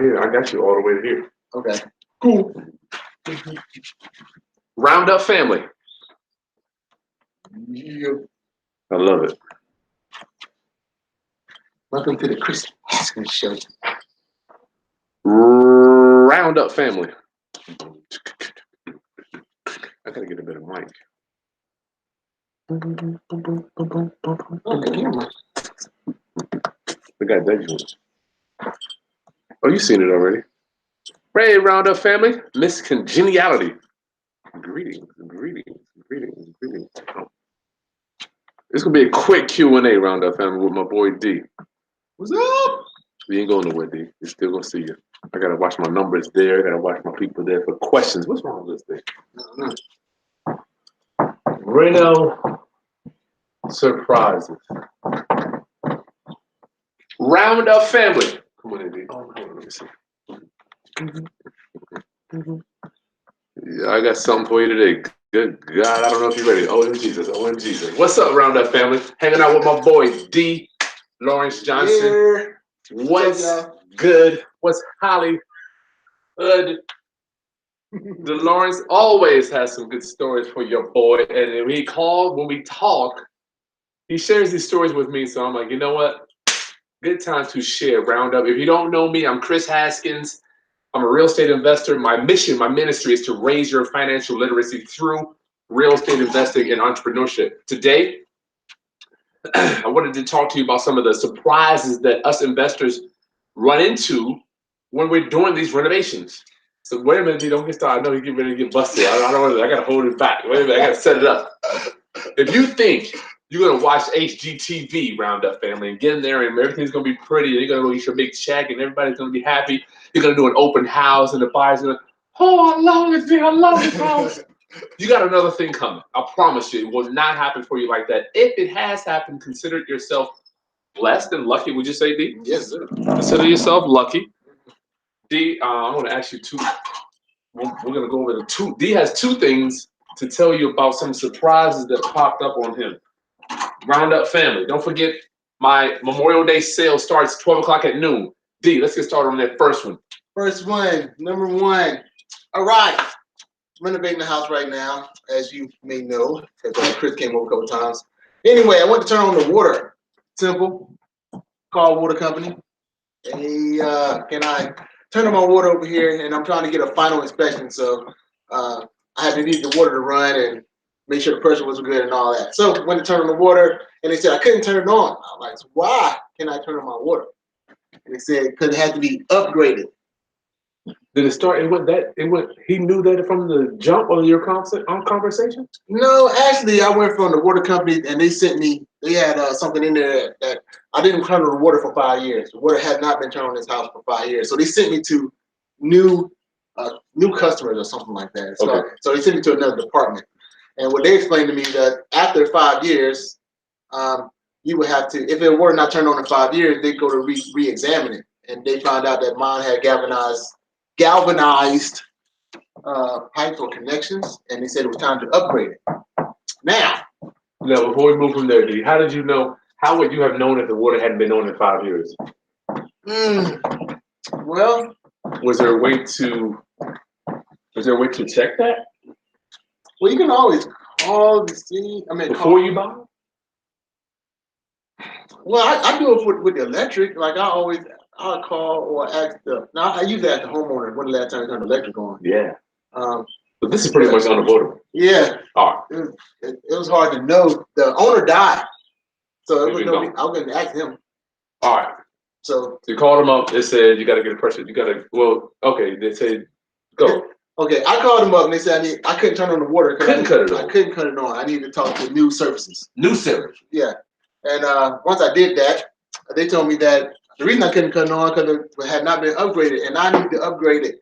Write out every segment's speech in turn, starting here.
here. I got you all the way to here. Okay. Cool. Roundup family. Yeah. I love it. Welcome to the Krisbuyshouses show. Roundup family. I gotta get a better mic. I got that joint. Oh, you've seen it already. Hey, Roundup family. Miss Congeniality. Greetings. Oh. It's gonna be a quick Q&A, Roundup family, with my boy D. What's up? We ain't going nowhere, D. We're still gonna see you. I gotta watch my numbers there. I gotta watch my people there for questions. What's wrong with this thing? Reno surprises. Roundup family. Come on in, D. Oh, let me see. Yeah, I got something for you today. Good God, I don't know if you're ready. OMG. What's up, Roundup family? Hanging out with my boy D. Delwarence Johnson. Yeah. What's good? What's Holly? Good. Delwarence always has some good stories for your boy. And when we talk, he shares these stories with me. So I'm like, you know what? Good time to share Roundup. If you don't know me, I'm Chris Haskins. I'm a real estate investor. My mission, my ministry is to raise your financial literacy through real estate investing and entrepreneurship. Today, I wanted to talk to you about some of the surprises that us investors run into when we're doing these renovations. So wait a minute, D, don't get started. I know you're getting ready to get busted. I gotta hold it back. Wait a minute, I gotta set it up. If you think you're gonna watch HGTV, Roundup family, and get in there and everything's gonna be pretty, and you're gonna go eat your big check and everybody's gonna be happy, you're gonna do an open house and the buyer's gonna, oh, I love it, D, I love this house. You got another thing coming. I promise you, it will not happen for you like that. If it has happened, consider yourself blessed and lucky. Would you say, D? Yes, sir. Consider yourself lucky. D, I'm going to ask you two. We're going to go over the two. D has two things to tell you about some surprises that popped up on him. Roundup family. Don't forget, my Memorial Day sale starts 12 o'clock at noon. D, let's get started on that first one. First one, number one. All right. Renovating the house right now, as you may know, because Chris came over a couple times. Anyway, I went to turn on the water. Simple. Call water company. Hey, can I turn on my water over here? And I'm trying to get a final inspection, so I had to need the water to run and make sure the pressure was good and all that. So I went to turn on the water, and they said I couldn't turn it on. I'm like, so why can I turn on my water? And they said because it had to be upgraded. Did it start? He knew that from the jump of your conversation? No, actually, I went from the water company, and they sent me. They had something in there that I didn't turn on the water for 5 years. The water had not been turned on this house for 5 years, so they sent me to new customers or something like that. So, okay. So they sent me to another department, and what they explained to me that after 5 years, you would have to, if it were not turned on in 5 years, they'd go to re-examine it, and they found out that mine had galvanized pipes or connections, and they said it was time to upgrade it. Now, before we move from there, D, how did you know? How would you have known if the water hadn't been on in 5 years? Well, was there a way to check that? Well, you can always call the city. Before you buy? Well, I do it with the electric. Like I'll call or ask I usually ask the homeowner when the last time they turned the electric on. Yeah. But this is pretty much unavoidable. Yeah. All right. It was hard to know. The owner died, so I was going to ask him. All right. So you called them up. They said you got to get a pressure. You got to. Well, okay. They said go. Okay, I called them up and they said I couldn't turn on the water. I couldn't cut it on. I needed to talk to new services. New service. Yeah. And once I did that, they told me that the reason I couldn't cut it on because it had not been upgraded, and I need to upgrade it.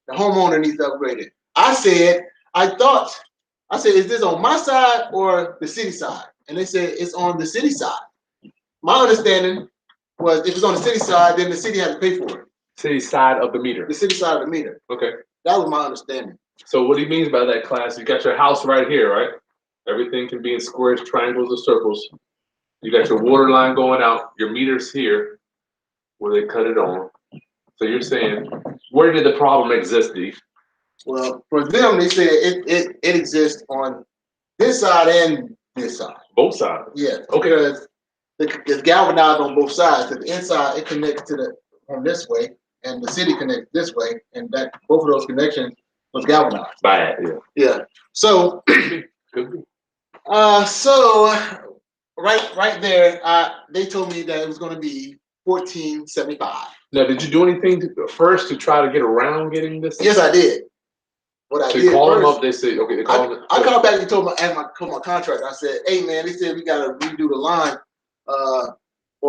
The homeowner needs to upgrade it. I said, is this on my side or the city side? And they said it's on the city side. My understanding was if it's on the city side, then the city has to pay for it. City side of the meter. The city side of the meter. Okay. That was my understanding. So what he means by that, class, you got your house right here, right? Everything can be in squares, triangles, or circles. You got your water line going out. Your meter's here where they cut it on. So you're saying, where did the problem exist, D? Well, for them, they said it exists on this side and this side. Both sides. Yeah. Okay. Because it's galvanized on both sides. Because the inside it connects to the from this way, and the city connects this way, and that both of those connections was galvanized. Bad, yeah. Yeah. So, Could be. so right there, they told me that it was going to be $14.75. Now, did you do anything first to try to get around getting this? Yes, I did. What I So did you called them first, up. They said, okay. They called. I called back and told my contractor. I said, "Hey man, they said we got to redo the line, or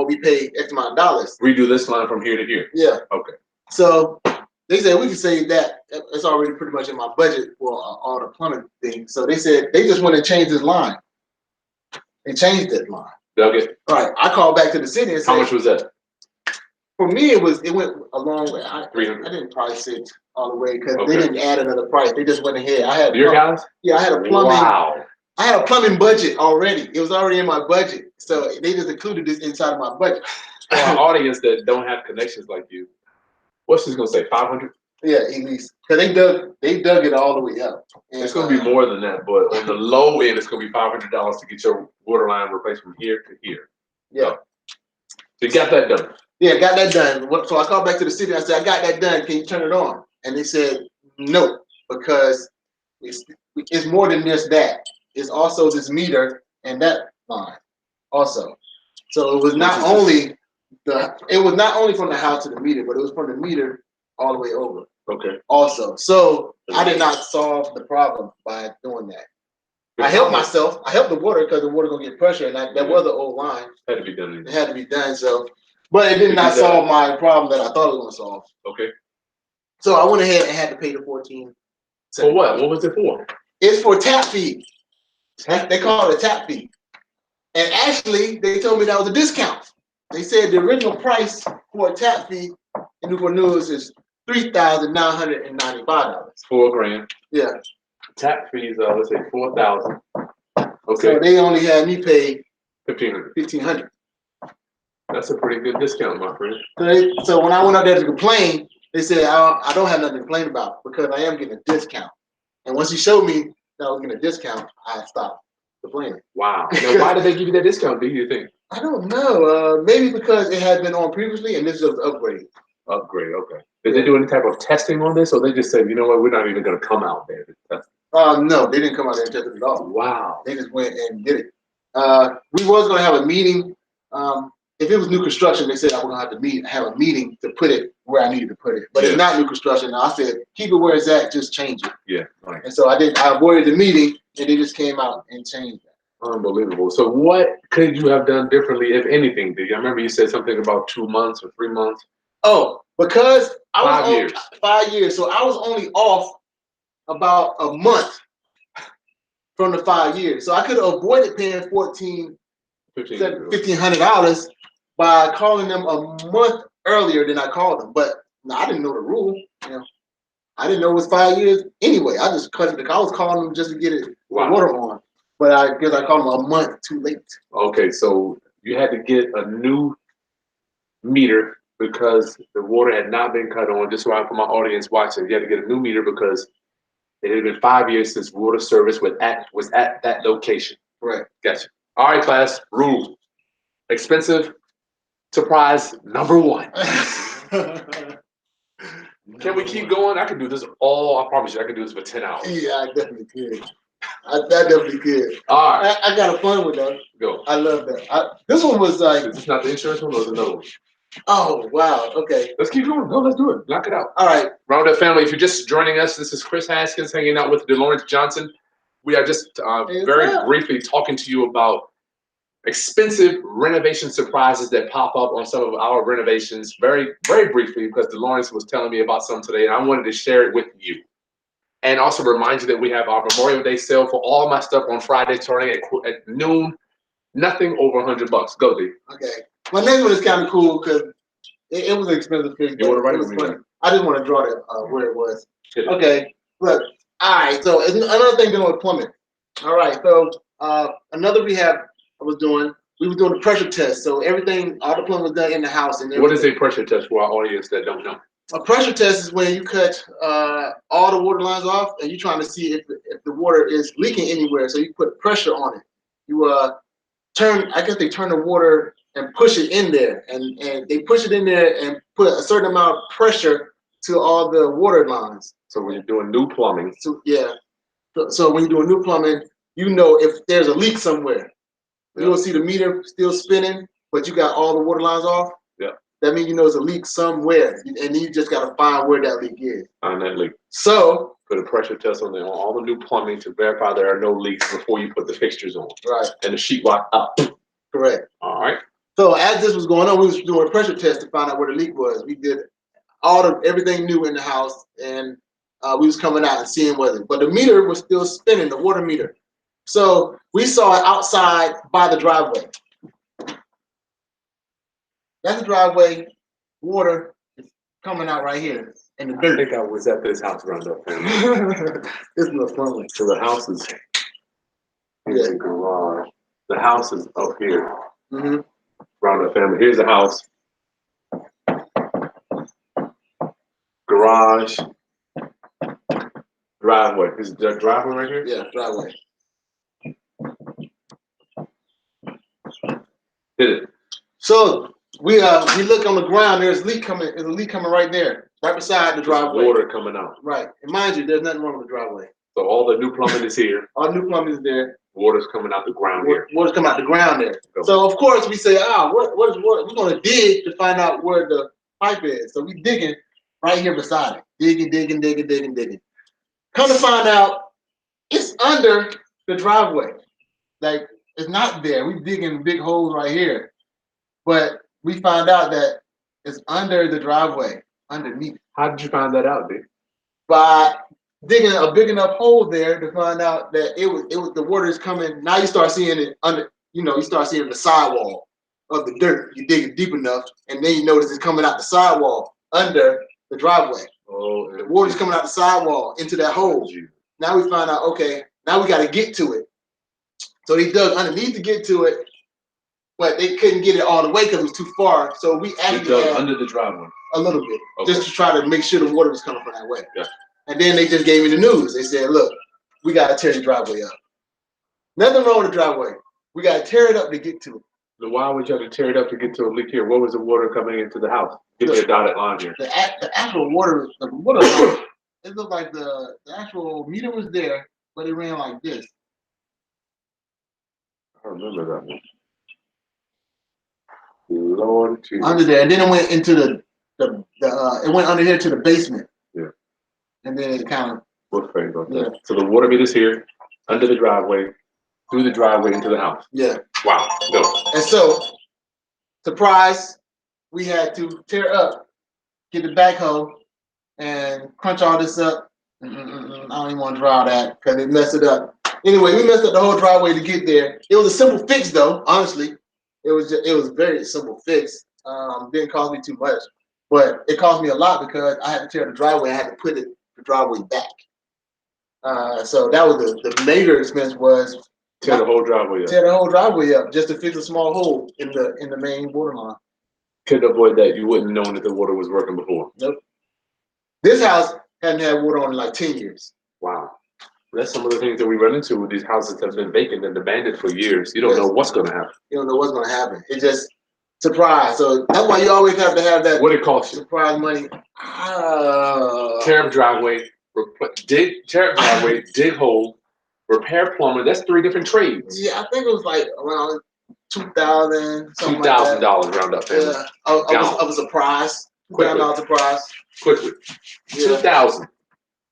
we pay X amount of dollars. Redo this line from here to here." Yeah. Okay. So they said we can save that. It's already pretty much in my budget for all the plumbing things. So they said they just went and changed this line. They changed that line. Okay. All right. I called back to the city and said, How much was that? For me, it went a long way. I 300. didn't price it all the way because Okay. they didn't add another price. They just went ahead. I had Your guys? Yeah, I had a plumbing. Wow. I had a plumbing budget already. It was already in my budget, so they just included this inside of my budget. For our audience that don't have connections like you, what's this gonna say? 500? Yeah, at least because they dug it all the way up. And, It's gonna be more than that, but on the low end, it's gonna be $500 to get your water line replaced from here to here. Yeah. So you got that done. Yeah, got that done. So I called back to the city. I said, I got that done. Can you turn it on? And they said, no, because it's more than just that. It's also this meter and that line also. So it was not only from the house to the meter, but it was from the meter all the way over. Okay. Also. So I did not solve the problem by doing that. I helped myself. I helped the water because the water gonna get pressure, and that was an old line. Had to be done. It had to be done. So, but it did not solve my problem that I thought it was gonna solve. Okay. So I went ahead and had to pay the $14. For what? What was it for? It's for tap fee. They call it a tap fee. And actually, they told me that was a discount. They said the original price for a tap fee in Newport News is $3,995. $4,000. Yeah. Tap fees, let's say 4,000. Okay. So they only had me pay 1,500. 1,500. That's a pretty good discount, my friend. So when I went out there to complain, they said I don't have nothing to complain about because I am getting a discount. And once you showed me that I was getting a discount, I stopped complaining. Wow. Now, why did they give you that discount, do you think? I don't know. Maybe because it had been on previously and this is an upgrade. Upgrade, okay. Did they do any type of testing on this, or they just said, you know what, we're not even going to come out there to test? No, they didn't come out there and test it at all. Wow. They just went and did it. We was going to have a meeting. If it was new construction, they said I was going to have a meeting to put it where I needed to put it. But It's not new construction. I said, keep it where it's at, just change it. Yeah, right. And so I avoided the meeting, and they just came out and changed that. Unbelievable. So what could you have done differently, if anything? I remember you said something about 2 months or 3 months. Oh, because I was 5 years. 5 years. So I was only off about a month from the 5 years. So I could have avoided paying $1,500 by calling them a month earlier than I called them. But I didn't know the rule. You know, I didn't know it was 5 years anyway. I just cut it. I was calling them just to get it water on. But I guess I called them a month too late. Okay, so you had to get a new meter because the water had not been cut on. Just so I, for my audience watching, you had to get a new meter because it had been 5 years since water service was at that location. Right. Gotcha. All right, class. Rule. Expensive surprise number 1. Can we keep going? I can do this I promise you, I can do this for 10 hours. Yeah, I definitely could. I definitely could. All right. I got a fun one though. Go. I love that. This one was like. Is this not the insurance one or is it another one? Oh, wow. Okay. Let's keep going. No, let's do it. Knock it out. All right. Roundup family, if you're just joining us, this is Chris Haskins hanging out with Delwarence Johnson. We are just very briefly talking to you about expensive renovation surprises that pop up on some of our renovations very, very briefly because Delwarence was telling me about some today and I wanted to share it with you. And also remind you that we have our Memorial Day sale for all my stuff on Friday starting at noon. Nothing over $100. Go, D. Okay. My next one is kind of cool because it was an expensive thing. You want to write it was funny. I didn't want to draw it where it was. Okay. Look. All right. So another thing dealing with plumbing. All right. So another rehab we were doing the pressure test. So everything, all the plumbing was done in the house. And what is a pressure test for our audience that don't know? A pressure test is when you cut all the water lines off, and you're trying to see if the water is leaking anywhere. So you put pressure on it. You I guess they turn the water and push it in there, and they push it in there and put a certain amount of pressure to all the water lines. So when you're doing new plumbing, So yeah, so when you're doing new plumbing, you know if there's a leak somewhere. You don't see the meter still spinning, but you got all the water lines off. Yeah. That means you know there's a leak somewhere, and you just got to find where that leak is. On that leak. So put a pressure test on all the new plumbing to verify there are no leaks before you put the fixtures on. Right. And the sheetrock up. Correct. All right. So as this was going on, we was doing a pressure test to find out where the leak was. We did everything new in the house, and we was coming out and seeing whether, but the meter was still spinning, the water meter. So we saw it outside by the driveway. That's the driveway. Water is coming out right here in the dirt. I think I was at this house around up family. This is the front way. So the house is in the garage. The house is up here. Mm-hmm. Around up family. Here's the house. Garage. Driveway. Is the driveway right here? Yeah, driveway. Hit it. So we look on the ground. There's a leak coming. There's a leak coming right there, right beside the driveway. Water coming out. Right. And mind you, there's nothing wrong with the driveway. So all the new plumbing is here. All new plumbing is there. Water's coming out the ground here. Water's coming out the ground there. Go. So of course we say, what is water? We're gonna dig to find out where the pipe is. So we digging right here beside it. Digging. Come to find out, it's under the driveway. Like it's not there. We digging big holes right here, but we found out that it's under the driveway, underneath. How did you find that out, dude? By digging a big enough hole there to find out that it was the water is coming. Now you start seeing it under, you start seeing the sidewall of the dirt. You dig it deep enough, and then you notice it's coming out the sidewall under the driveway. Oh, the water's coming out the sidewall into that hole. Now we find out, okay, now we got to get to it. So they dug underneath to get to it, but they couldn't get it all the way because it was too far. So we actually dug under the driveway a little bit, okay, just to try to make sure the water was coming from that way. Yeah. And then they just gave me the news. They said, look, we got to tear the driveway up. Nothing wrong with the driveway. We got to tear it up to get to it. So why would you have to tear it up to get to a leak here? What was the water coming into the house? Give me a dotted line here. The actual water, it looked like the actual meter was there, but it ran like this. I remember that one. Lord Jesus. Under there, and then it went into it went under here to the basement. Yeah. And then it kind of. What's crazy about that? So the water meter's here, under the driveway, through the driveway into the house. Yeah. Wow. Go. And so, surprise, we had to tear up, get the backhoe, and crunch all this up. I don't even want to draw that because it messed it up. Anyway, we messed up the whole driveway to get there. It was a simple fix, though. Honestly, it was a very simple fix. Didn't cost me too much, but it cost me a lot because I had to tear the driveway. I had to put the driveway back. So that was the major expense was tear the whole driveway up. Tear the whole driveway up just to fix a small hole in the main water line. Couldn't avoid that. You wouldn't have known that the water was working before. Nope. This house hadn't had water on in like 10 years. Wow. That's some of the things that we run into with these houses that have been vacant and abandoned for years. You don't know what's going to happen. You don't know what's going to happen. It's just surprise. So that's why you always have to have that. What it costs you? Surprise money. Tear up driveway, tear up driveway, dig hole, repair plumber. That's 3 different trades. Yeah, I think it was like around $2,000. $2,000 round up. Yeah, of a surprise. $2,000 surprise. Quickly. Yeah. $2,000.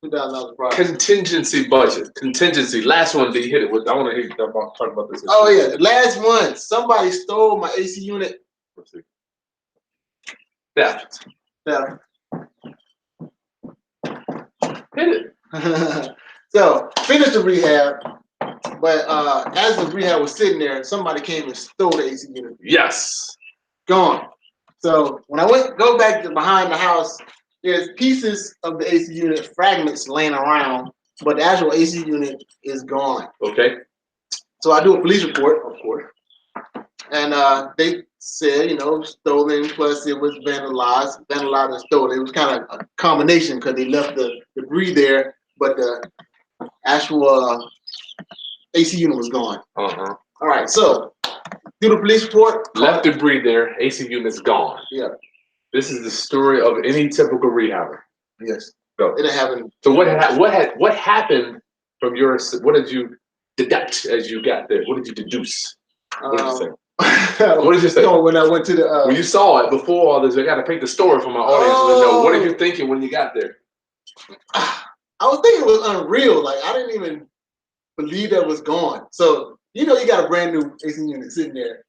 $2,000 surprise. Contingency budget. Contingency. Last one they hit it with. I want to hear you talk about this. Oh yeah, the last one. Somebody stole my AC unit. Let's see. Theft. Hit it. So finished the rehab, but as the rehab was sitting there, somebody came and stole the AC unit. Yes. Gone. So when I go back to behind the house, there's pieces of the AC unit, fragments laying around, but the actual AC unit is gone. Okay. So I do a police report, of course, and they said, stolen plus it was vandalized and stolen. It was kind of a combination because they left the debris there, but the actual AC unit was gone. Uh-huh. All right, so do the police report. Left debris there, AC unit's gone. Yeah. This is the story of any typical rehabber. Yes. Go. It happened. So what happened from your? What did you deduct as you got there? What did you deduce? What did you say? What did you say? No, when I went to the. When you saw it before all this, I got to paint the story for my audience to know. What are you thinking when you got there? I was thinking it was unreal. Like I didn't even believe that was gone. So you got a brand new AC unit sitting there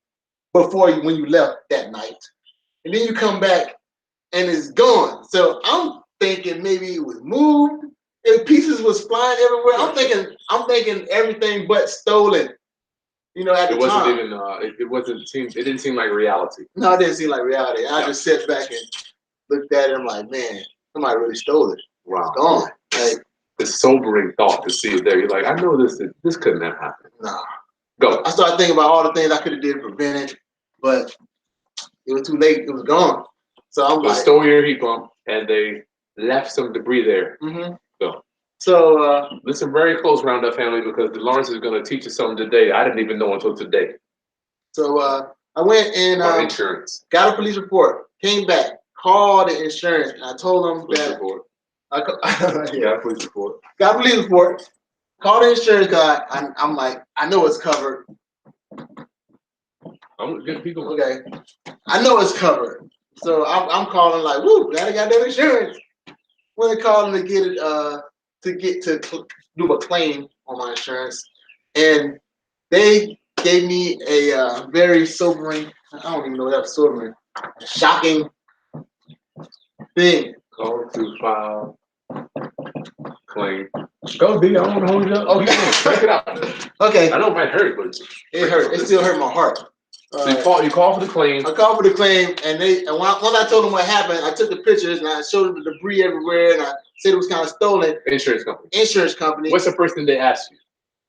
when you left that night, and then you come back and it's gone. So I'm thinking maybe it was moved. And pieces was flying everywhere. I'm thinking everything but stolen. At the time. It didn't seem like reality. No, it didn't seem like reality. I just sat back and looked at it. I'm like, man, somebody really stole it. Wow. It's gone. Like, the sobering thought to see it there. You're like, I know this couldn't have happened. Nah. Go. I started thinking about all the things I could have did to prevent it, but it was too late. It was gone. So I'm like, stole your heat pump and they left some debris there. Mm-hmm. Go. So listen very close, Roundup family, because Delwarence is going to teach us something today I didn't even know until today. So I went and insurance. Got a police report, came back, called the insurance, and I told them police report. Got a police report. Got a police report. Called the insurance guy. I'm like, I know it's covered. I'm getting people. Okay, I know it's covered. So I'm calling like, woo, glad I got that insurance. When they called them to get it to do a claim on my insurance, and they gave me a very sobering, I don't even know what that was sobering, shocking thing. Call to file claim. Go, D. I don't want to hold you up. Okay. Break it out. Okay. I know it might hurt, but it hurt. It still hurt my heart. So you call for the claim. I called for the claim, and once I told them what happened, I took the pictures and I showed them the debris everywhere, and I said it was kind of stolen. Insurance company. Insurance company. What's the first thing they asked you?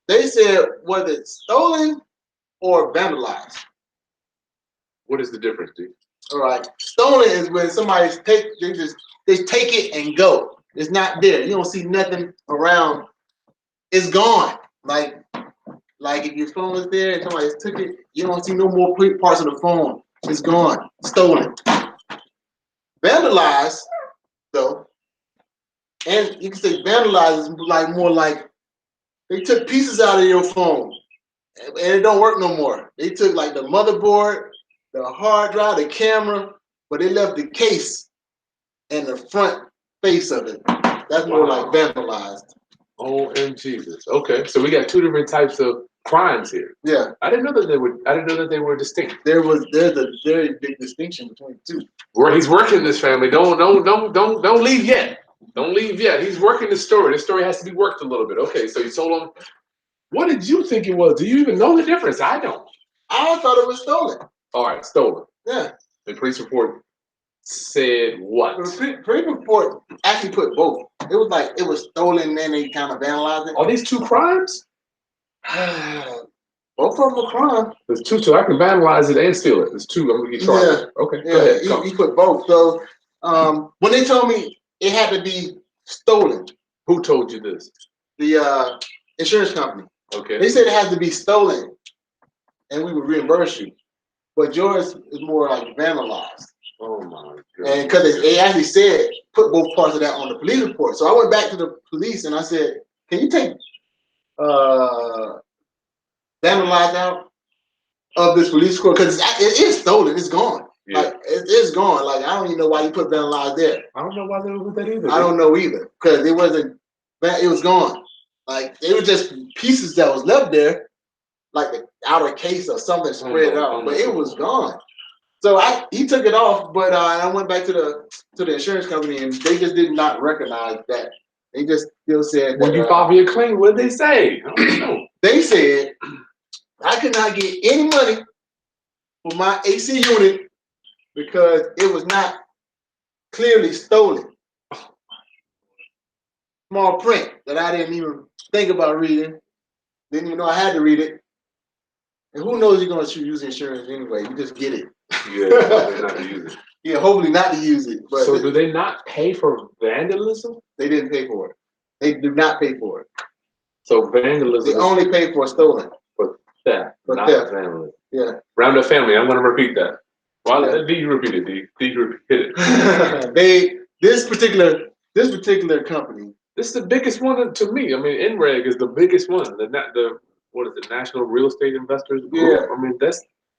They said, was it stolen or vandalized? What is the difference, dude? All right. Stolen is when somebody they take it and go. It's not there. You don't see nothing around. It's gone. Like if your phone is there and somebody took it, you don't see no more parts of the phone. It's gone. Stolen. Vandalized, though, and you can say vandalized is more like they took pieces out of your phone and it don't work no more. They took like the motherboard, the hard drive, the camera, but they left the case and the front face of it. That's more like vandalized. OMG. Okay, so we got two different types of crimes here. Yeah. I didn't know that they were distinct. There's a very big distinction between the two. Where he's working this family. Don't leave yet. Don't leave yet. He's working the story. The story has to be worked a little bit. Okay, so you told him. What did you think it was? Do you even know the difference? I don't. I thought it was stolen. All right, stolen. Yeah. The police report said what? The police report actually put both. It was like it was stolen and then they kind of vandalized it. Are these two crimes? Both of them are crime. There's two. So I can vandalize it and steal it. There's two. I'm gonna get charged. Yeah. Okay. Yeah. Go ahead. He put both. So when they told me it had to be stolen. Who told you this? The insurance company. Okay. They said it has to be stolen, and we would reimburse you. But yours is more like vandalized. Oh my God. And because they actually said put both parts of that on the police report. So I went back to the police and I said, can you take vandalized out of this police report? Because it is stolen. It's gone. Yeah. Like it's gone. Like I don't even know why you put vandalized there. I don't know why they put that either. I don't know either because it wasn't. It was gone. Like they were just pieces that was left there, like the outer case or something spread out, but it was gone. So he took it off, but I went back to the insurance company and they just did not recognize that. They just still said. When you file your claim, what did they say? I don't know. They said I could not get any money for my AC unit because it was not clearly stolen. Small print that I didn't even think about reading. Didn't even know I had to read it. And who knows you're going to use insurance anyway. You just get it. Yeah, hopefully not to use it. Yeah, hopefully not to use it. But so do they not pay for vandalism? They didn't pay for it. They do not pay for it. So vandalism. They only pay for stolen. For theft, not theft. vandalism. Yeah. Roundup family. I'm going to repeat that. Why did you repeat it? Did you repeat it? This particular company. This is the biggest one to me. I mean, NREG is the biggest one. The what is it? National Real Estate Investors Group. Yeah. I mean,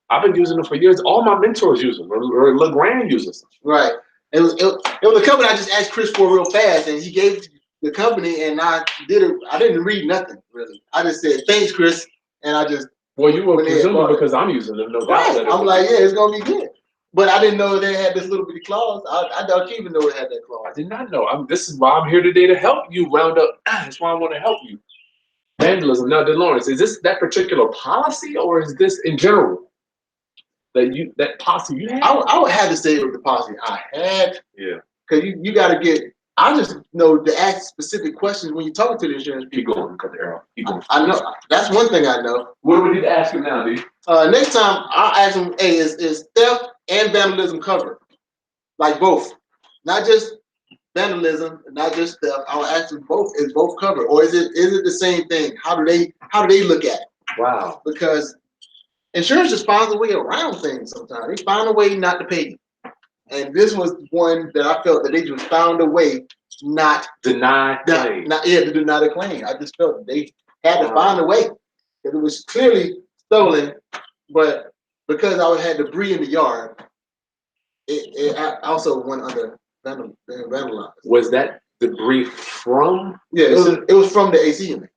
I've been using them for years. All my mentors use them, or LeGrand uses them. Right. It was a company I just asked Chris for real fast, and he gave the company, and I didn't read nothing really. I just said thanks, Chris, and I just. Well, you were presuming because I'm using them, no doubt. Right. I'm like, yeah, it's gonna be good. But I didn't know they had this little bitty clause. I don't even know it had that clause. I did not know. This is why I'm here today to help you, Roundup. That's why I want to help you. Vandalism. Now, Delwarence, is this that particular policy, or is this in general that policy you had? I would have to say it was the policy I had. Yeah. Because you got to get. I just know to ask specific questions when you're talking to the insurance people. Keep going, cut the arrow. Keep going. I know that's one thing I know. What do we need to ask him now, D? Next time I'll ask him, hey, is theft and vandalism covered? Like both, not just vandalism, not just theft. I'll ask them both. Is both covered, or is it the same thing? How do they look at it? Wow. Because insurance just finds a way around things sometimes. They find a way not to pay you. And this was one that I felt that they just found a way not deny claim. To deny the claim. I just felt they had to find a way. It was clearly stolen, but because I had debris in the yard, it also went under vandalized. Was that debris from? Yeah, it was from the AC unit.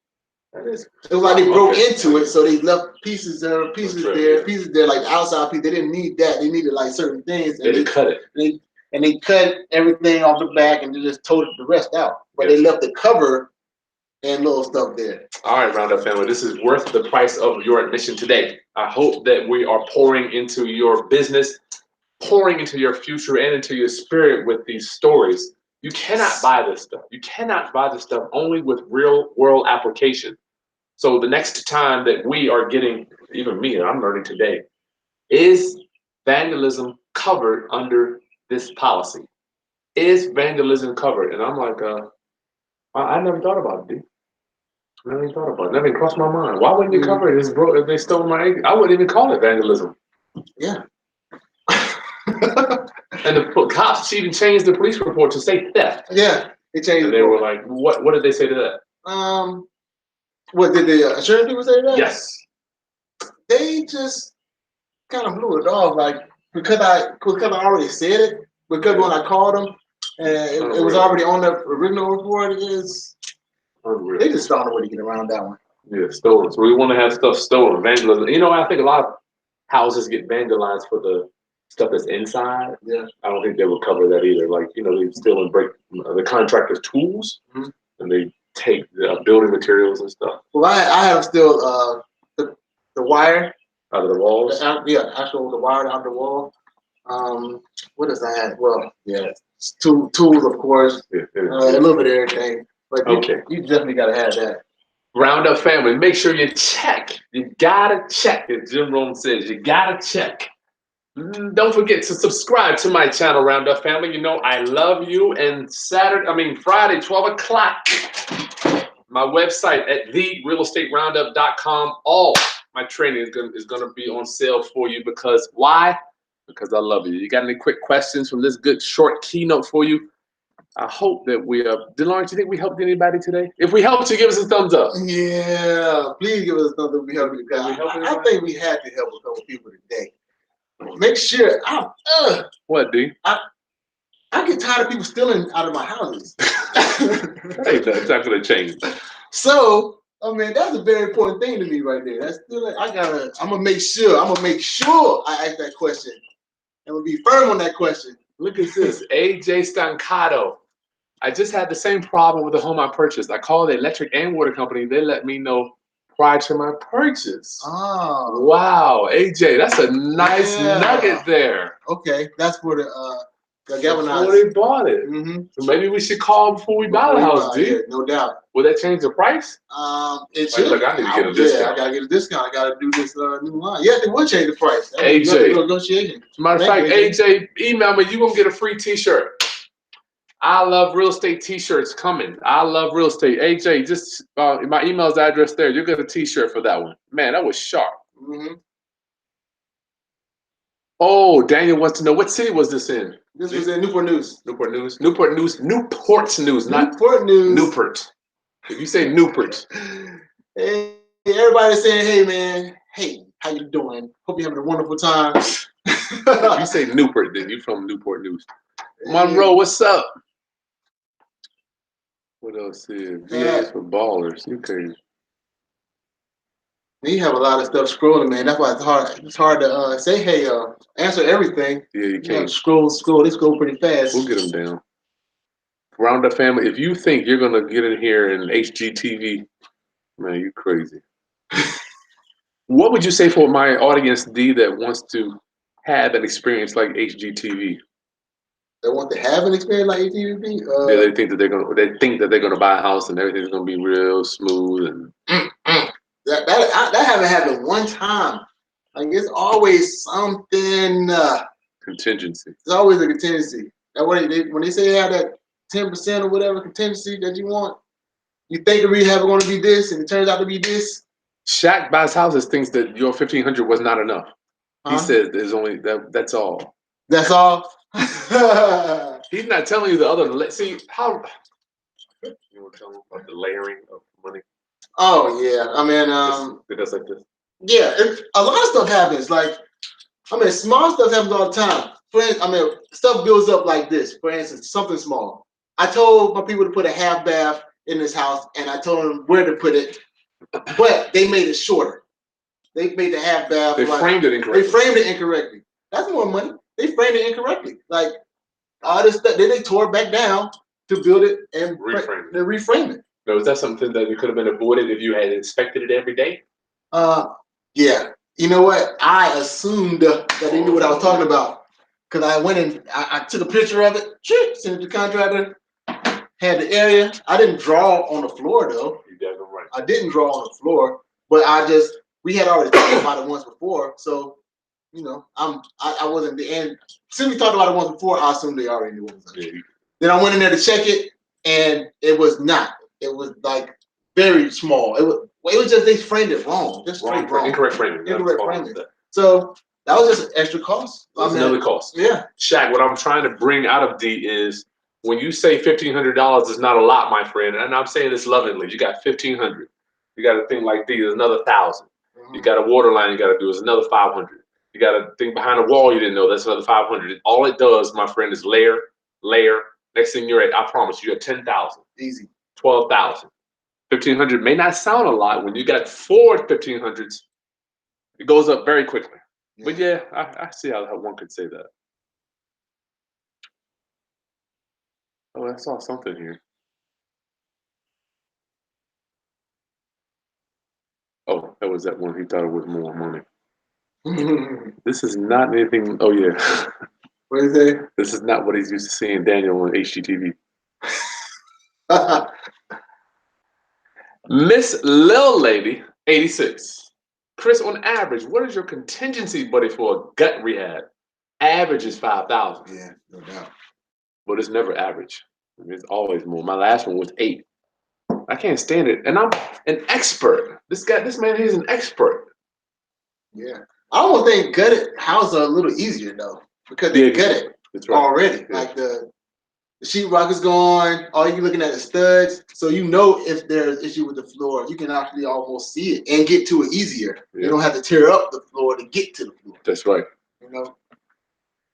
It was like they broke into it, so they left pieces there, pieces there, like the outside piece. They didn't need that. They needed like certain things. And they cut it. They cut everything off the back and they just toted the rest out. But they left the cover and little stuff there. All right, Roundup family, this is worth the price of your admission today. I hope that we are pouring into your business, pouring into your future and into your spirit with these stories. You cannot buy this stuff. You cannot buy this stuff only with real world application. So the next time that we are getting, even me, I'm learning today, is vandalism covered under this policy? Is vandalism covered? And I'm like, I never thought about it, dude. I never even thought about it. Never even crossed my mind. Why wouldn't you cover it? If they stole my, I wouldn't even call it vandalism. Yeah. And the cops even changed the police report to say theft. Yeah, they changed. And they were like, what did they say to that? What did the insurance people say to that? Yes. They just kind of blew it off, like because I already said it. Because when I called them, and it was already on the original report. They just found a way to get around that one. Yeah, stolen. So we want to have stuff stolen. Vandalism. You know, I think a lot of houses get vandalized for the stuff that's inside. Yeah. I don't think they would cover that either. Like, you know, they steal and break the contractor's tools, and they take the building materials and stuff. Well, I have still the wire out of the walls. Actual the wire out of the wall. What does I have? Well, yeah, tools, of course. A little bit of everything. But you definitely gotta have that. Roundup family, make sure you check. You gotta check, as Jim Rome says. You gotta check. Don't forget to subscribe to my channel, Roundup family. You know I love you. And Friday, 12 o'clock, my website at therealestateroundup.com. All my training is gonna be on sale for you. Because why? Because I love you. You got any quick questions from this good short keynote for you? I hope that we Delwarence, do you think we helped anybody today? If we helped you, give us a thumbs up. Yeah, please give us a thumbs up. We helped you guys. I think we had to help a couple people today. Make sure what, D? I get tired of people stealing out of my houses. Hey, that's not gonna change. So I mean, that's a very important thing to me right there. That's still I'm gonna make sure I ask that question. And we'll be firm on that question. Look at this, AJ Stancato. I just had the same problem with the home I purchased. I called the electric and water company. They let me know prior to my purchase. Oh. Wow, AJ, that's a nice nugget there. Okay, that's for the galvanized. Before they bought it. Mm-hmm. So maybe we should call before we buy the house, yeah, no doubt. Will that change the price? It should. Like, I need to get a discount. Yeah, I gotta get a discount. I gotta do this new line. Yeah, they would change the price. AJ. Negotiation. Matter of fact, AJ, email me. You gonna get a free T-shirt. I love real estate T-shirts coming. I love real estate. AJ, just my email's address there. You'll get a T-shirt for that one. Man, that was sharp. Mm-hmm. Oh, Daniel wants to know, what city was this in? This was in Newport News. Newport News. Newport News. Newport's News, not Newport News. Newport. If you say Newport. Hey, everybody's saying, hey, man. Hey, how you doing? Hope you're having a wonderful time. If you say Newport, then you're from Newport News. Monroe, what's up? What else here? VAs for ballers. Okay. You have a lot of stuff scrolling, man. That's why it's hard. It's hard to say, hey, answer everything. Yeah, you can't. Scroll. They scroll pretty fast. We'll get them down. Round up family. If you think you're gonna get in here in HGTV, man, you crazy. What would you say for my audience, D, that wants to have an experience like HGTV? They want to have an experience like HGTV. Yeah, they think that they're gonna buy a house and everything's gonna be real smooth and. That haven't happened one time. Like, it's always something. Contingency. It's always a contingency. That when they say they have that 10% or whatever contingency that you want, you think the rehab is going to be this, and it turns out to be this. Shaq buys houses thinks that your 1,500 was not enough. He says there's only that's all. That's all. He's not telling you the other. See how. You want to tell him about the layering of money? Oh yeah, I mean, it does like this. Yeah, a lot of stuff happens. Like, I mean, small stuff happens all the time. Stuff builds up like this. For instance, something small. I told my people to put a half bath in this house, and I told them where to put it, but they made it shorter. They made the half bath. They framed it incorrectly. They framed it incorrectly. That's more money. They framed it incorrectly. Like, all this stuff. Then they tore it back down to build it and reframe it. Now, is that something that you could have been avoided if you had inspected it every day? Yeah. You know what? I assumed that they knew what I was talking about. Because I went and I took a picture of it, sent it to the contractor, had the area. I didn't draw on the floor, though. You're definitely right. I didn't draw on the floor, but we had already talked about it once before. So, I wasn't the end. Since we talked about it once before, I assumed they already knew what was up. Yeah. Then I went in there to check it, and it was not. It was like very small. It was just they framed it wrong. Just wrong. Incorrect framing. Incorrect framing. So that was just an extra cost. That's another cost. Yeah. Shaq, what I'm trying to bring out of D is when you say $1,500 is not a lot, my friend, and I'm saying this lovingly. You got $1,500. You got a thing like D, there's another $1,000. You got a water line you got to do is another $500. You got a thing behind a wall you didn't know, that's another $500. All it does, my friend, is layer. Next thing you're at, I promise you, you're at 10,000. Easy. 12,000. 1,500 may not sound a lot when you got 4 1,500s. It goes up very quickly. Yeah. But yeah, I see how one could say that. Oh, I saw something here. Oh, that was that one. He thought it was more money. This is not anything. Oh yeah. What is it? This is not what he's used to seeing Daniel on HGTV. Miss Lil Lady, 86. Chris, on average, what is your contingency buddy for a gut rehab? Average is 5,000. Yeah, no doubt. But it's never average. It's always more. My last one was 8. I can't stand it. And I'm an expert. This man, he's an expert. Yeah. I almost think gutted houses are a little easier though. Because they gutted already. Yeah. Like the sheetrock is gone. All you're looking at is studs. So if there's an issue with the floor, you can actually almost see it and get to it easier. Yeah. You don't have to tear up the floor to get to the floor. That's right.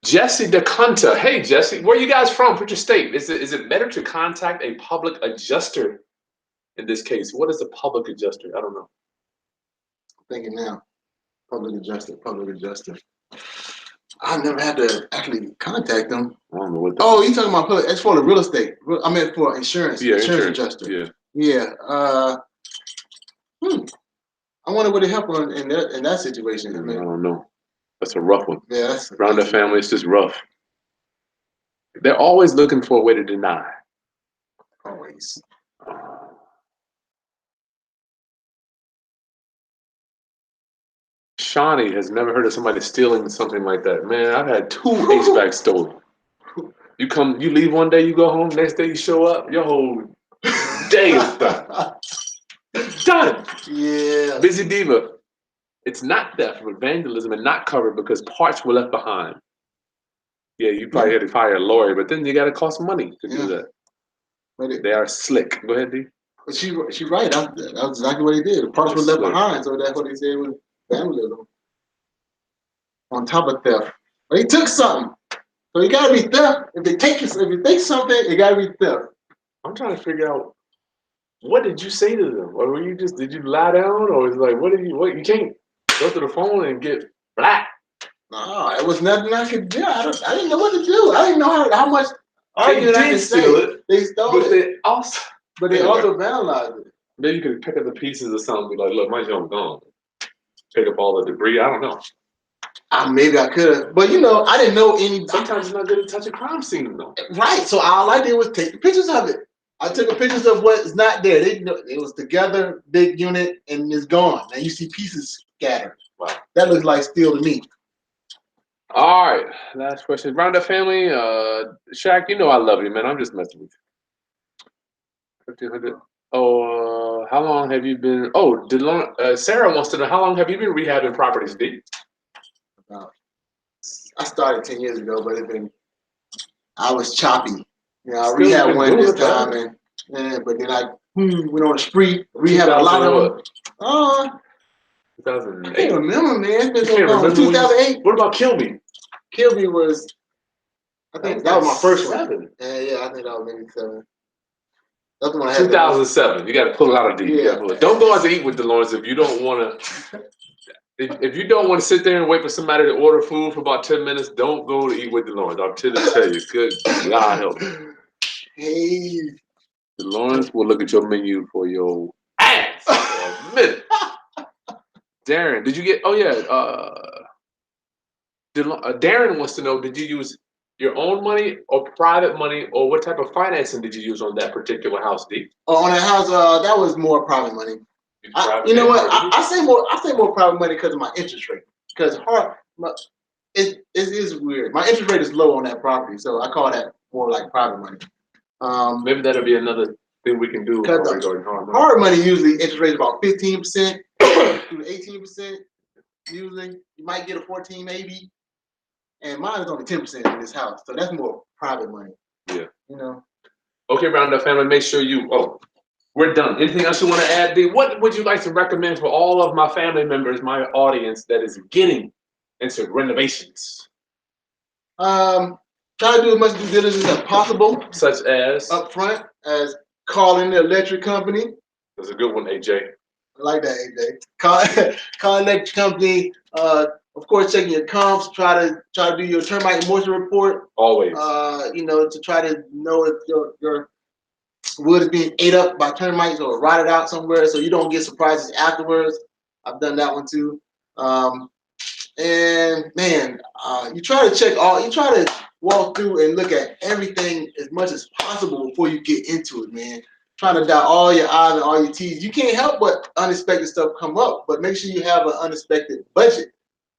Jesse DeCunta. Hey, Jesse, where are you guys from? Put your state. Is it better to contact a public adjuster in this case? What is a public adjuster? I don't know. I'm thinking now. Public adjuster. I never had to actually contact them. I don't know what. You talking about public? It's for the real estate. I meant for insurance. Yeah, insurance adjuster. Yeah. I wonder what it helped in that situation. I don't know. That's a rough one. Yeah, around that family. It's just rough. They're always looking for a way to deny. Always. Shawnee has never heard of somebody stealing something like that. Man, I've had 2 HVAC stolen. You leave one day, you go home, next day you show up, your whole day is done. Done. Yeah. Busy Diva. It's not theft, but vandalism and not covered because parts were left behind. Yeah, you probably had to hire a lawyer, but then you got to cost money to do that. But they are slick. Go ahead, D. But she right. That was exactly what he did. The parts were left behind, so that's what he said was vandalism. On top of theft, but he took something, so it gotta be theft. If you take something, it gotta be theft. I'm trying to figure out, what did you say to them, or were did you lie down, or was it like, you can't go to the phone and get black. No, it was nothing I could do. I didn't know what to do. I didn't know how much argument I could say. They stole it. But they also vandalized it. Maybe you could pick up the pieces or something, be like, look, my junk gone. Pick up all the debris. I don't know. Maybe I could have, but I didn't know any. Sometimes it's not good to touch a crime scene, though. Right. So all I did was take the pictures of it. I took pictures of what's not there. It was together, big unit, and it's gone. Now you see pieces scattered. Wow. That looks like steel to me. All right, last question. Roundup family, Shaq, I love you, man. I'm just messing with you. 1,500. Oh, how long have you been? Oh, Sarah wants to know, how long have you been rehabbing properties, D? I started 10 years ago, but I was choppy. I rehabbed one this time, but then I went on the street, rehabbed a lot of them. 2008. I can't remember, man. It's been so long. 2008. What about Kill Me? Kill Me was, I think that was my first 7. one. Yeah, I think that was maybe 7. That's the one I had 2007. You got to pull it out of D. Yeah. Don't go out to eat with Delwarence if you don't want to. If you don't want to sit there and wait for somebody to order food for about 10 minutes, don't go to eat with Delwarence. I'm tell you, good God help you. Hey. Delwarence will look at your menu for your ass for a minute. Darren, did you get? Oh yeah. Darren wants to know: did you use your own money or private money, or what type of financing did you use on that particular house, D? On that house, that was more private money. You know what? I say more private money because of my interest rate. Because it is weird. My interest rate is low on that property, so I call that more like private money. Maybe that'll be another thing we can do. Hard money usually interest rate is about 15% to 18%. Usually, you might get a 14 maybe, and mine is only 10% in this house, so that's more private money. Yeah. Okay, Roundup family, make sure we're done. Anything else you want to add, D? What would you like to recommend for all of my family members, my audience that is getting into renovations? Try to do as much due diligence as possible. Such as? Upfront, as calling the electric company. That's a good one, AJ. I like that, AJ. Call electric company. Of course, checking your comps. Try to do your termite and moisture report. Always. To try to know if your wood is being ate up by termites or rotted out somewhere, so you don't get surprises afterwards. I've done that one too. And man, you try to walk through and look at everything as much as possible before you get into it, man. Trying to dot all your I's and all your T's. You can't help but unexpected stuff come up, but make sure you have an unexpected budget.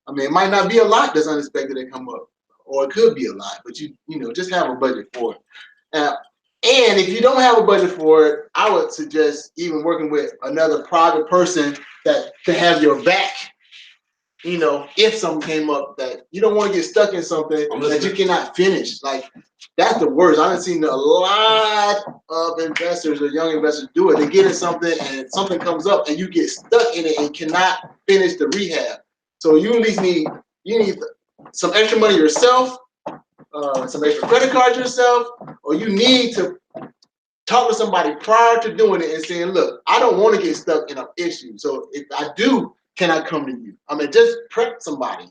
I mean, it might not be a lot that's unexpected that come up, or it could be a lot, but you just have a budget for it. And if you don't have a budget for it, I would suggest even working with another private person that can have your back. If something came up that you don't want to get stuck in something that you cannot finish. Like, that's the worst. I've seen a lot of investors or young investors do it. They get in something and something comes up and you get stuck in it and cannot finish the rehab. So you at least need some extra money yourself, some extra credit cards yourself, or you need to talk to somebody prior to doing it and saying, look, I don't want to get stuck in an issue. So if I do, can I come to you? I mean, just prep somebody.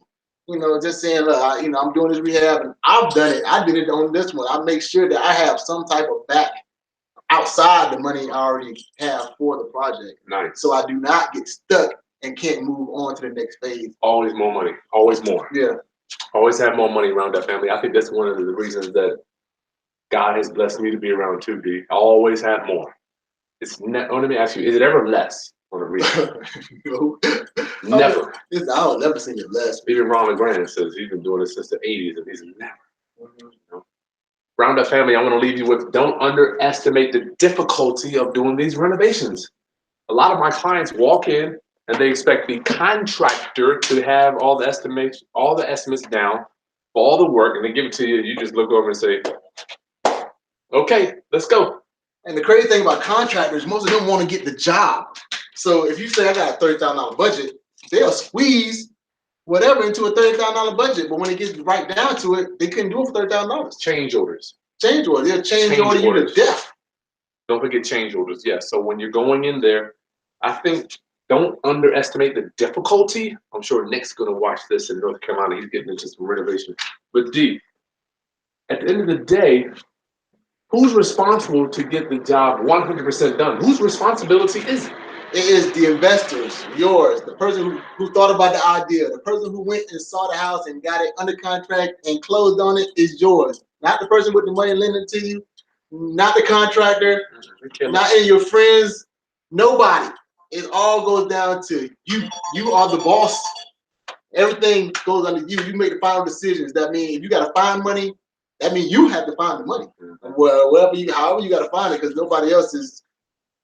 Just saying, look, I'm doing this rehab and I've done it. I did it on this one. I make sure that I have some type of back outside the money I already have for the project. Nice. So I do not get stuck and can't move on to the next phase. Always more money. Always more. Yeah. Always have more money around that family. I think that's one of the reasons that God has blessed me to be around too, D. I always have more. Let me ask you, is it ever less on a remodel? No. Never. I would never seen it less. Even Ron LeGrand says he's been doing this since the 80s, and he's never. You know? Roundup family, I'm going to leave you with, don't underestimate the difficulty of doing these renovations. A lot of my clients walk in and they expect the contractor to have all the estimates down for all the work, and they give it to you. You just look over and say, okay, let's go. And the crazy thing about contractors, most of them want to get the job. So if you say I got a $30,000 budget, they'll squeeze whatever into a $30,000 budget. But when it gets right down to it, they couldn't do it for $30,000. Change orders. Change orders. They'll change order you to death. Don't forget change orders. Yes. So when you're going in there, I think don't underestimate the difficulty. I'm sure Nick's going to watch this in North Carolina. He's getting into some renovation. But D, at the end of the day, who's responsible to get the job 100% done? Whose responsibility is it? It is the investors, yours, the person who thought about the idea, the person who went and saw the house and got it under contract and closed on it is yours. Not the person with the money lending to you, not the contractor, not any of your friends, nobody. It all goes down to you. You are the boss. Everything goes under you. You make the final decisions. That means if you got to find money, that means you have to find the money. Well, however you got to find it, because nobody else is.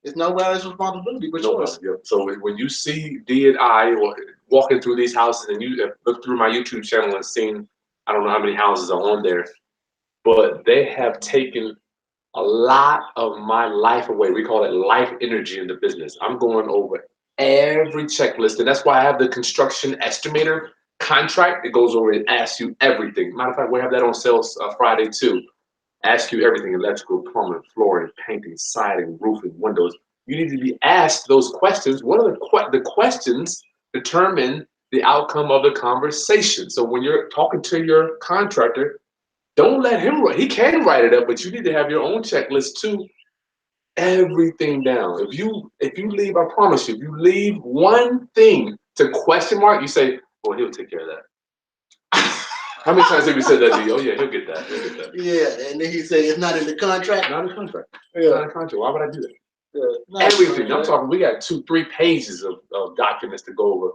It's nobody else's responsibility but yours. Yeah. So when you see D and I walking through these houses, and you look through my YouTube channel and seen, I don't know how many houses are on there, but they have taken a lot of my life away. We call it life energy in the business. I'm going over every checklist, and that's why I have the construction estimator contract. It goes over and asks you everything. Matter of fact, we have that on sales Friday too. Ask you everything: electrical, plumbing, flooring, painting, siding, roofing, windows. You need to be asked those questions. What are the questions determine the outcome of the conversation? So when you're talking to your contractor, don't let him write. He can write it up, but you need to have your own checklist too. Everything down. If you leave, I promise you, if you leave one thing to question mark, you say, "Oh, he'll take care of that." How many times have you said that to you? Oh yeah, he'll get that. He'll get that. Yeah, and then he say it's not in the contract. Not in the contract. Yeah. Not in the contract. Why would I do that? Yeah, everything. I'm talking. We got 2-3 pages of documents to go over.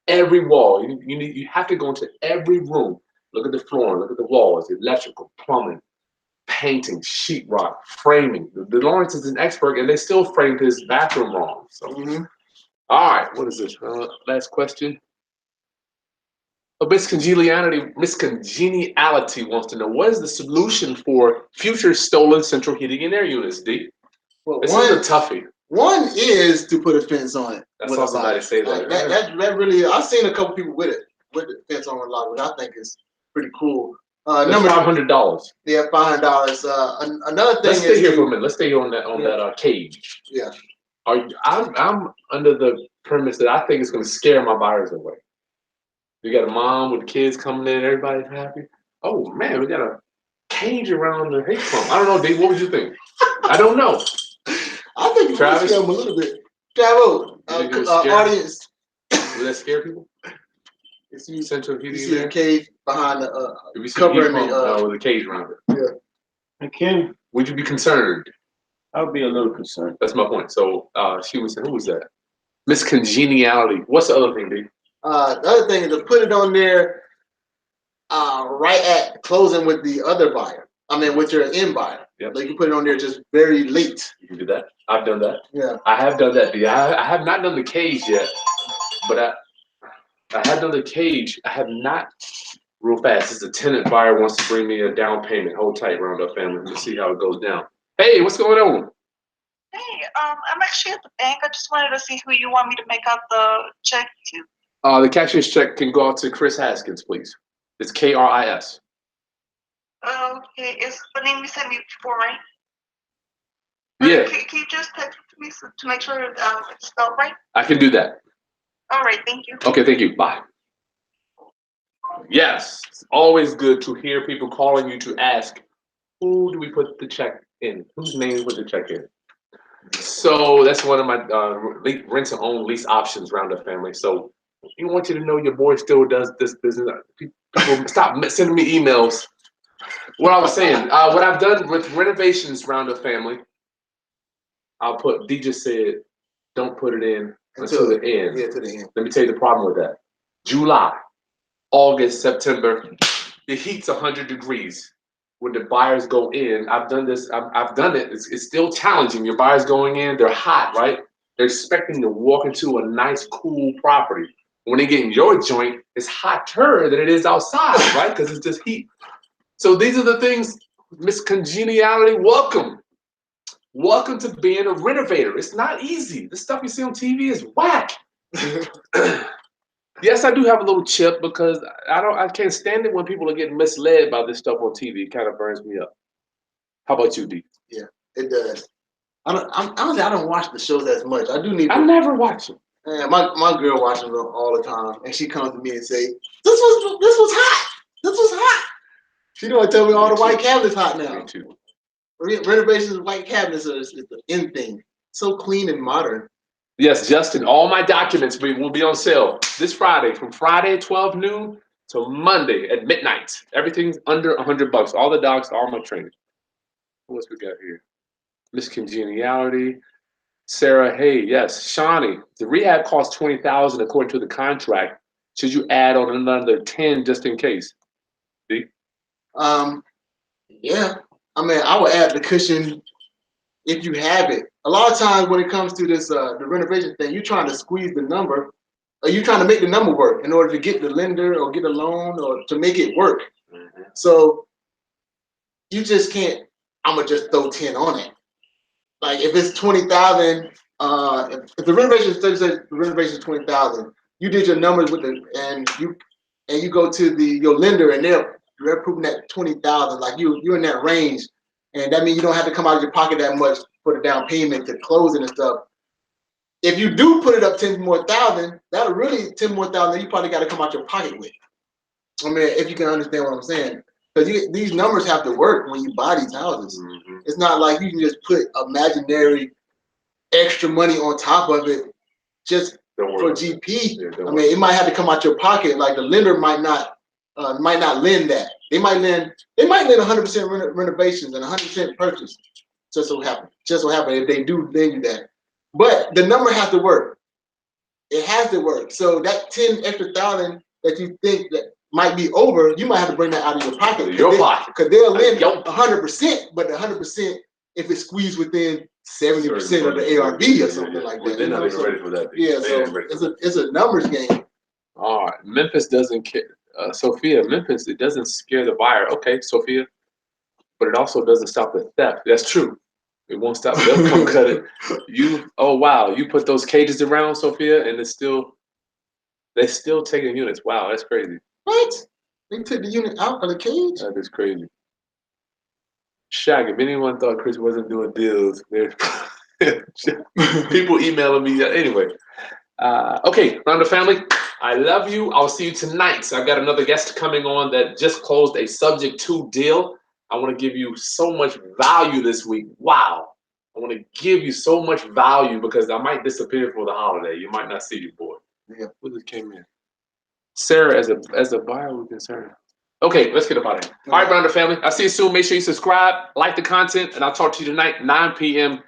Every wall. You have to go into every room. Look at the flooring. Look at the walls. Electrical, plumbing, painting, sheetrock, framing. Delwarence is an expert, and they still framed his bathroom wrong. So, all right. What is this? Last question. Miss Congeniality wants to know, what is the solution for future stolen central heating and air units, D? Well, this is a toughie. One is to put a fence on it. I saw somebody say that. That really, I've seen a couple people with the fence on a lot, which I think is pretty cool. Number $500. Yeah, $500. Another thing. Let's stay here for a minute. Let's stay here on that cage. Yeah. I'm under the premise that I think it's going to scare my buyers away. You got a mom with kids coming in, everybody's happy. Oh man, we got a cage around the heat pump. I don't know, Dave. What would you think? I don't know. I think Travis, scare them a little bit. Travis, audience. Will that scare people? If you central heating, you see a cage behind the covering with a cage around it. Yeah. Kim, would you be concerned? I would be a little concerned. That's my point. So she was saying, who was that? Miss Congeniality. What's the other thing, D? The other thing is to put it on there right at closing with the other buyer. I mean, with your end buyer. Yep. Like you put it on there just very late. You can do that. I've done that. Yeah. I have done that. I have not done the cage yet, but I have done the cage. I have not. Real fast. It's a tenant buyer wants to bring me a down payment. Hold tight, Roundup family. Let's see how it goes down. Hey, what's going on? Hey, I'm actually at the bank. I just wanted to see who you want me to make out the check to. The cashier's check can go out to Chris Haskins, please. It's KRIS. Okay, is the name you sent me before, right? Yeah. Can you just text it to me to make sure it's spelled right? I can do that. All right, thank you. Okay, thank you. Bye. Yes, it's always good to hear people calling you to ask, who do we put the check in? Whose name we put the check in? So that's one of my rent to own lease options, Roundup family. So we want you to know your boy still does this business. People stop sending me emails. What I was saying, what I've done with renovations around the family, I'll put, D just said, don't put it in until the end. Yeah, to the end. Let me tell you the problem with that. July, August, September, the heat's 100 degrees. When the buyers go in, I've done this, I've done it, it's still challenging. Your buyers going in, they're hot, right? They're expecting to walk into a nice, cool property. When they get in your joint, it's hotter than it is outside, right? Because it's just heat. So these are the things, Miss Congeniality, welcome. Welcome to being a renovator. It's not easy. The stuff you see on TV is whack. Yes, I do have a little chip because I can't stand it when people are getting misled by this stuff on TV. It kind of burns me up. How about you, D? Yeah, it does. Honestly, I don't watch the shows as much. I do need. I never watch them. My girl watches them all the time, and she comes to me and say, "This was hot. This was hot." She don't tell me all the white cabinets hot now. Me too. Renovations of white cabinets is the end thing. So clean and modern. Yes, Justin, all my documents will be on sale this Friday, from Friday at 12 noon to Monday at midnight. Everything's under $100. All the docs, all my training. What else we got here? Miss Congeniality. Sarah, hey, yes. Shawnee, the rehab costs $20,000 according to the contract. Should you add on another 10 just in case? D? Yeah. I mean, I would add the cushion if you have it. A lot of times when it comes to this the renovation thing, you're trying to squeeze the number, or you're trying to make the number work in order to get the lender or get a loan or to make it work. Mm-hmm. So you just can't, I'm gonna just throw 10 on it. Like if it's 20,000, if the renovation says the renovation is 20,000, you did your numbers with it, and you go to your lender and they're approving that 20,000, like you're in that range, and that means you don't have to come out of your pocket that much for the down payment to close it and stuff. If you do put it up 10 more thousand, that'll really 10 more thousand. You probably got to come out your pocket with. I mean, if you can understand what I'm saying, because these numbers have to work when you buy these houses. Mm-hmm. It's not like you can just put imaginary extra money on top of it just for GP. Yeah, I mean, it might have to come out your pocket. Like the lender might not lend that. They might lend 100% renovations and 100% purchase. Just so happen if they do lend you that. But the number has to work. It has to work. So that 10 extra thousand that you think that might be over, you might have to bring that out of your pocket. Because they'll lend 100%, but the 100%, if it's squeezed within 70% of the ARV or something like that. They're not even ready for that. Yeah, so it's a numbers game. All right, Memphis doesn't care. Sophia, Memphis, it doesn't scare the buyer. Okay, Sophia, but it also doesn't stop the theft. That's true. It won't stop. They'll come cut it. Oh wow, you put those cages around, Sophia, and they're still taking units. Wow, that's crazy. What? They took the unit out of the cage? That is crazy. Shaq, if anyone thought Chris wasn't doing deals, there's people emailing me. Anyway, okay, Round the Family, I love you. I'll see you tonight. So I've got another guest coming on that just closed a subject to deal. I want to give you so much value this week. Wow. I want to give you so much value because I might disappear for the holiday. You might not see your boy. Yeah, who just came in? Sarah, as a buyer, we're concerned. Okay, let's get up out of here. All right, Round the Family. I'll see you soon. Make sure you subscribe, like the content, and I'll talk to you tonight, 9 p.m.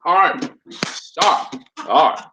All right. Sharp. All right.